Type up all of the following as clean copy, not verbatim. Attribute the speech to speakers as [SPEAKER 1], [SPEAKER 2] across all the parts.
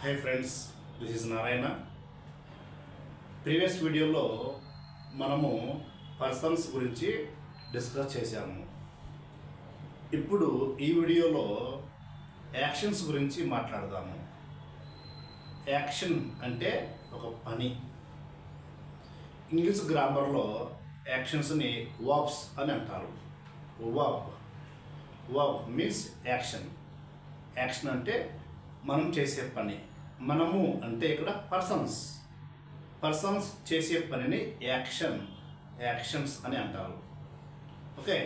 [SPEAKER 1] Hi friends, this is Narayana. Previous వీడియోలో మనము persons గురించి డిస్కస్ చేశాము. ఇప్పుడు ఈ వీడియోలో యాక్షన్స్ గురించి మాట్లాడదాము. యాక్షన్ అంటే ఒక పని. ఇంగ్లీష్ గ్రామర్లో యాక్షన్స్ని వర్బ్స్ అని అంటారు. Verb means action. యాక్షన్ అంటే మనం చేసే పని. మనము అంటే ఇక్కడ పర్సన్స్ చేసే పనిని యాక్షన్స్ అని అంటారు. ఓకే,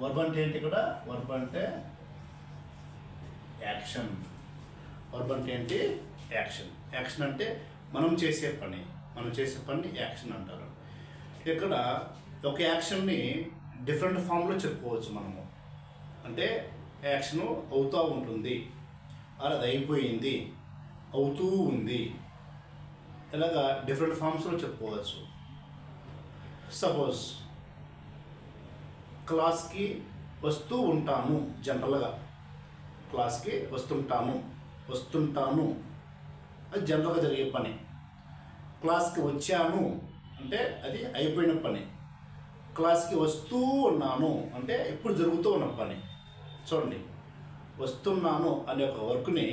[SPEAKER 1] వర్బ్ అంటే ఏంటి? ఇక్కడ వర్బ్ అంటే యాక్షన్. వర్బ్ అంటే ఏంటి? యాక్షన్ అంటే మనం చేసే పని యాక్షన్ అంటారు. ఇక్కడ ఒక యాక్షన్ని డిఫరెంట్ ఫామ్లో చెప్పుకోవచ్చు మనము. అంటే యాక్షన్ అవుతూ ఉంటుంది, అది అయిపోయింది, అవుతూ ఉంది, ఇలాగా డిఫరెంట్ ఫామ్స్లో చెప్పుకోవచ్చు. సపోజ్ క్లాస్కి వస్తూ ఉంటాను. జనరల్గా క్లాస్కి వస్తుంటాను అది జనరల్గా జరిగే పని. క్లాస్కి వచ్చాను అంటే అది అయిపోయిన పని. క్లాస్కి వస్తూ ఉన్నాను అంటే ఇప్పుడు జరుగుతూ ఉన్న పని. చూడండి, వస్తున్నాను అనే ఒక వర్క్ని,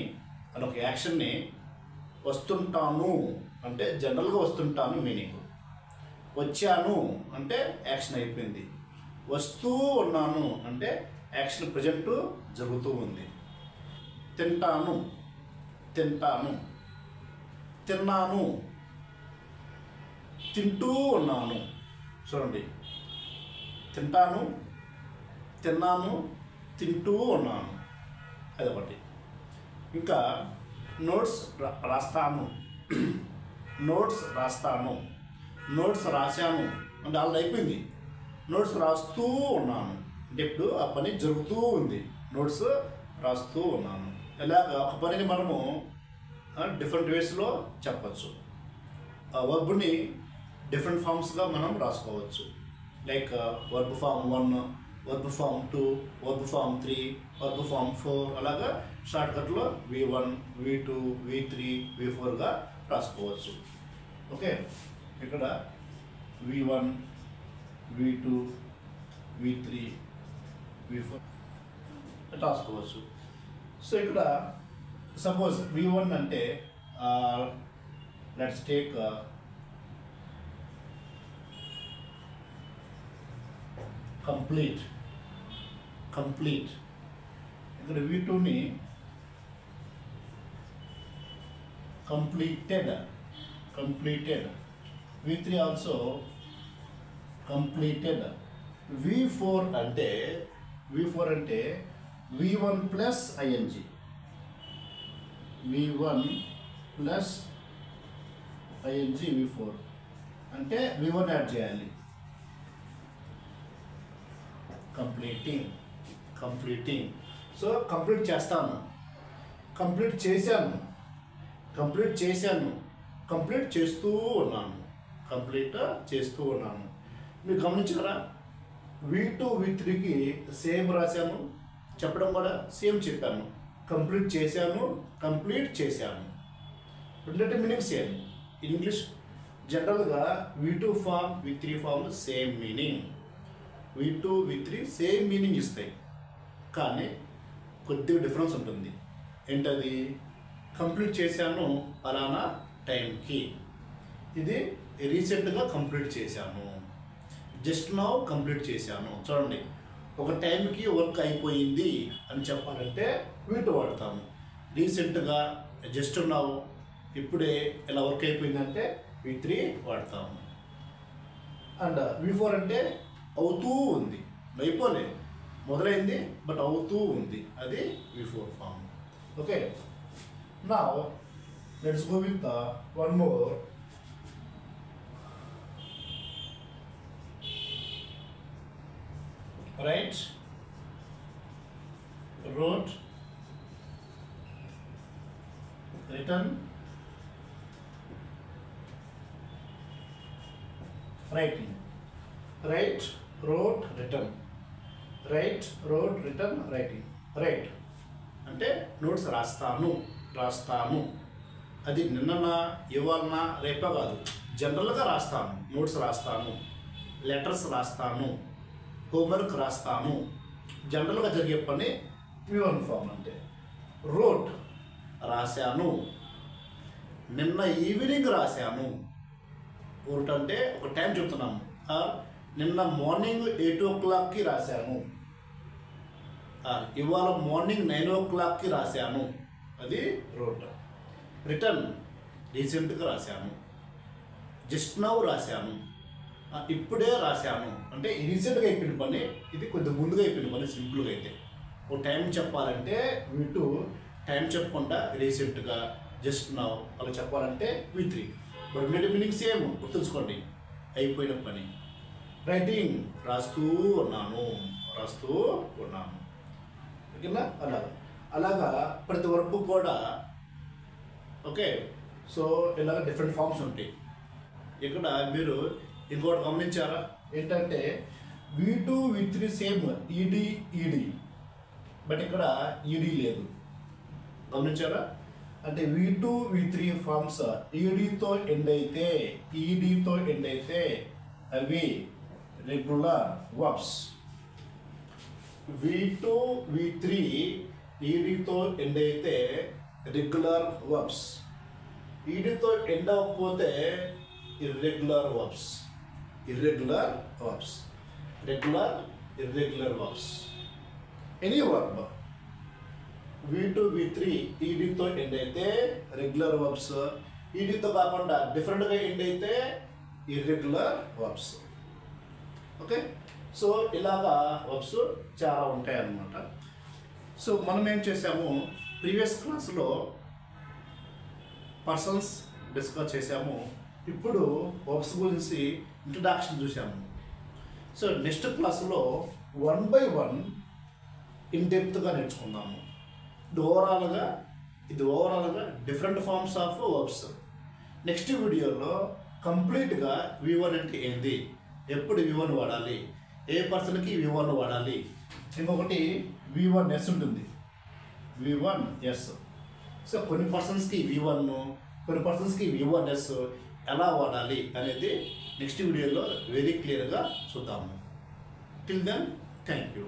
[SPEAKER 1] అనే ఒక యాక్షన్ని వస్తుంటాను అంటే జనరల్గా వస్తుంటాను మీనింగ్. వచ్చాను అంటే యాక్షన్ అయిపోయింది. వస్తూ ఉన్నాను అంటే యాక్షన్ ప్రజెంట్ జరుగుతూ ఉంది. తిన్నాను, తింటూ ఉన్నాను. చూడండి, తిన్నాను, తింటూ ఉన్నాను, అదొకటి. ఇంకా నోట్స్ రాస్తాను నోట్స్ రాశాను అంటే ఆల్రెడీ అయిపోయింది. నోట్స్ రాస్తూ ఉన్నాను అంటే ఇప్పుడు ఆ పని జరుగుతూ ఉంది. నోట్స్ రాస్తూ ఉన్నాను. ఇలాగ ఒక పనిని మనము డిఫరెంట్ వేస్లో చెప్పచ్చు. వర్బ్ని డిఫరెంట్ ఫామ్స్గా మనం రాసుకోవచ్చు. Like verb form 1, verb form 2, verb form 3, verb form 4, అలాగా షార్ట్కట్లో V1, V2, V3, V4గా రాసుకోవచ్చు. ఓకే, ఇక్కడ V1, V2, V3, V4 రాసుకోవచ్చు. సో ఇక్కడ సపోజ్ V1 అంటే లెట్స్ టేక్ కంప్లీట్. ఇక్కడ V2ని completed. V3 also completed. V4 అంటే V1 plus ing. V1 plus ing V4 అంటే V1 add చేయాలి. కంప్లీటింగ్. సో కంప్లీట్ చేస్తాను, కంప్లీట్ చేశాను, కంప్లీట్ చేస్తూ ఉన్నాను. మీరు గమనించారా? V2, V3కి సేమ్ రాశాను, చెప్పడం కూడా సేమ్ చెప్పాను. కంప్లీట్ చేశాను, రెండింటి మీనింగ్ సేమ్. ఇంగ్లీష్ జనరల్గా V2 form, V3 form same meaning. V2, V3 same meaning ఇస్తాయి, కానీ కొద్దిగా డిఫరెన్స్ ఉంటుంది. ఏంటది? కంప్లీట్ చేశాను అలానా టైంకి, ఇది రీసెంట్గా కంప్లీట్ చేశాను, జస్ట్ నౌ కంప్లీట్ చేశాను. చూడండి, ఒక టైంకి వర్క్ అయిపోయింది అని చెప్పాలంటే V2 వాడతాము. రీసెంట్గా, జస్ట్ నౌ, ఇప్పుడే ఇలా వర్క్ అయిపోయిందంటే V3 వాడతాము. అండ్ V4 అంటే అవుతూ ఉంది, అయిపోలే, మొదలైంది బట్ అవుతూ ఉంది, అది V4 form. Okay, now let's go with one more. Write, wrote, written, writing. Write, wrote, written. Write, wrote, written, writing. Write అంటే నోట్స్ రాస్తాను. అది నిన్ననా, ఇవాళనా, రేపా కాదు, జనరల్గా రాస్తాను. నోట్స్ రాస్తాను, లెటర్స్ రాస్తాను, హోంవర్క్ రాస్తాను. జనరల్గా జరిగే పని V1 ఫామ్ అంటే. రోట్ రాశాను, నిన్న ఈవినింగ్ రాశాను. రోట్ అంటే ఒక టైం చెప్తున్నాము. నిన్న మార్నింగ్ 8 o'clockకి రాశాను, ఇవాళ మార్నింగ్ 9 o'clockకి రాశాను. అది రోట్. రిటర్న్ రీసెంట్గా రాశాను, జస్ట్ నౌ రాశాను, ఇప్పుడే రాశాను. అంటే రీసెంట్గా అయిపోయిన పని, ఇది కొద్దిగా ముందుగా అయిపోయిన పని. సింపుల్గా అయితే ఓ టైం చెప్పాలంటే V2, టైం చెప్పకుండా రీసెంట్గా, జస్ట్ నౌ అలా చెప్పాలంటే V3. బట్ రెండింటి మీనింగ్ సేమ్, గుర్తుంచుకోండి, అయిపోయిన పని. రైటింగ్ రాస్తూ ఉన్నాను. ఓకేనా? అలాగా ప్రతి వర్క్ కూడా. ఓకే, సో ఇలాగ డిఫరెంట్ ఫామ్స్ ఉంటాయి. ఇక్కడ మీరు ఇంకోటి గమనించారా ఏంటంటే V2, V3 సేమ్ ఈడి, బట్ ఇక్కడ ఈడి లేదు. గమనించారా? అంటే V2, V3 ఫార్మ్స్ ఈడితో ఎండ్ అయితే అవి రెగ్యులర్ వర్బ్స్. V2, V3 ఈడితో ఎండ్ అయితే రెగ్యులర్ వర్బ్స్. ఈడితో ఎండ్ అవ్వకపోతే irregular verbs. Any verb V2, V3 ఈడితో ఎండ్ అయితే రెగ్యులర్ వర్బ్స్, ఈడితో కాకుండా డిఫరెంట్గా ఎండ్ అయితే ఇర్రెగ్యులర్ వర్బ్స్. ఓకే, సో ఇలాగా వర్బ్స్ చాలా ఉంటాయి అన్నమాట. సో మనం ఏం చేసాము, ప్రీవియస్ క్లాస్లో పర్సన్స్ డిస్కస్ చేసాము. ఇప్పుడు వర్బ్స్ గురించి ఇంట్రడక్షన్ చూసాము. సో నెక్స్ట్ క్లాస్లో 1 by 1 ఇన్ డెప్త్గా నేర్చుకుందాము. ఇది ఓవరాల్గా different forms of verbs. Next వీడియోలో కంప్లీట్గా V1 అంటే ఏంది, ఎప్పుడు V1 వాడాలి, ఏ పర్సన్కి V1 వాడాలి, ఇంకొకటి V1S ఉంటుంది, V1S. సో కొన్ని పర్సన్స్కి V1, కొన్ని పర్సన్స్కి V1S ఎలా వాడాలి అనేది నెక్స్ట్ వీడియోలో వెరీ క్లియర్గా చూద్దాము. Till then, thank you.